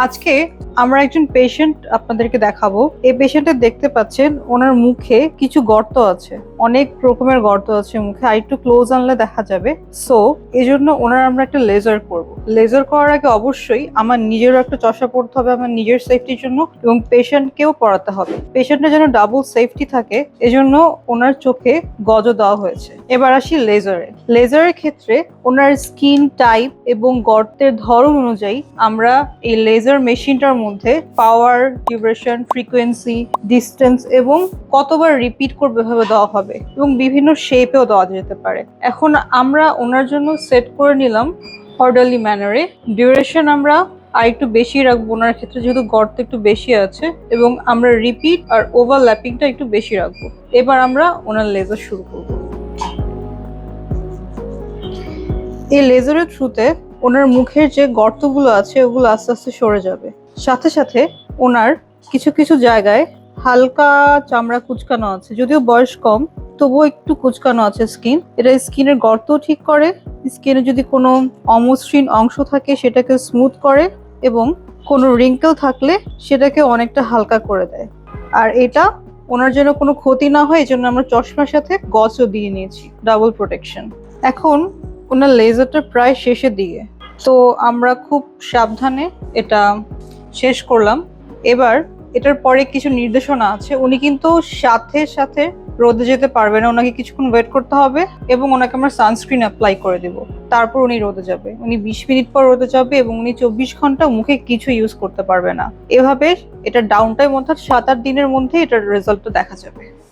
আজকে আমরা একজন পেশেন্ট আপনাদেরকে দেখাবো। এই পেশেন্টের দেখতে পাচ্ছেন ওনার মুখে কিছু গর্ত আছে, অনেক রকমের গর্ত আছে মুখে, আর একটু ক্লোজ আনলে দেখা যাবে। সো এই জন্য ওনার আমরা একটা লেজার করব। লেজার করার আগে অবশ্যই আমার নিজেরও একটা চশমা পড়তে হবে আমার নিজের সেফটির জন্য, এবং পেশেন্টকেও পড়াতে হবে। পেশেন্টের যেন ডাবল সেফটি থাকে, এজন্য ওনার চোখে গজ দেওয়া হয়েছে। এবার আসি লেজারে। লেজারের ক্ষেত্রে ওনার স্কিন টাইপ এবং গর্তের ধরন অনুযায়ী আমরা এই লেজার মেশিনটার মধ্যে পাওয়ার, ডিউরেশন, ফ্রিকোয়েন্সি, ডিস্টেন্স এবং কতবার রিপিট করবে ভাবে দেওয়া হবে, এবং বিভিন্ন শেপেও দেওয়া যেতে পারে। এখন আমরা ওনার জন্য সেট করে নিলাম অর্ডারলি ম্যানারে। ডিউরেশন আমরা আর একটু বেশি রাখবো ওনার ক্ষেত্রে, যেহেতু গর্ত একটু বেশি আছে, এবং আমরা রিপিট আর ওভারল্যাপিংটা একটু বেশি রাখবো। এবার আমরা ওনার লেজার শুরু করবো। এই লেজারের থ্রুতে ওনার মুখের যে গর্তগুলো আছে ওগুলো আস্তে আস্তে সরে যাবে। সাথে সাথে ওনার কিছু কিছু জায়গায় হালকা চামড়া কুচকানো আছে, যদিও বয়স কম তবুও একটু কুচকানো আছে স্কিন। এটা স্কিনের গর্ত ঠিক করে, স্কিনে যদি কোনো অমসৃণ অংশ থাকে সেটাকে স্মুথ করে, এবং কোনো রিঙ্কেল থাকলে সেটাকে অনেকটা হালকা করে দেয়। আর এটা ওনার যেন কোনো ক্ষতি না হয়, এই জন্য আমরা চশমার সাথে গজও দিয়ে নিয়েছি, ডাবল প্রোটেকশন। এখন ওনার লেজারটা প্রায় শেষের দিকে, তো আমরা খুব সাবধানে এটা শেষ করলাম। এবার এটার পরে কিছু নির্দেশনা আছে। উনি কিন্তু সাথে সাথে রোদে যেতে পারবে না, ওনাকে কিছুক্ষণ ওয়েট করতে হবে, এবং ওনাকে আমরা সানস্ক্রিন অ্যাপ্লাই করে দেব। তারপর উনি রোদে যাবে। উনি 20 মিনিট পর রোদে যাবে, এবং উনি 24 ঘন্টা মুখে কিছু ইউজ করতে পারবে না। এভাবে এটা ডাউন টাইম অর্থাৎ 7-8 দিনের মধ্যে এটার রেজাল্টটা দেখা যাবে।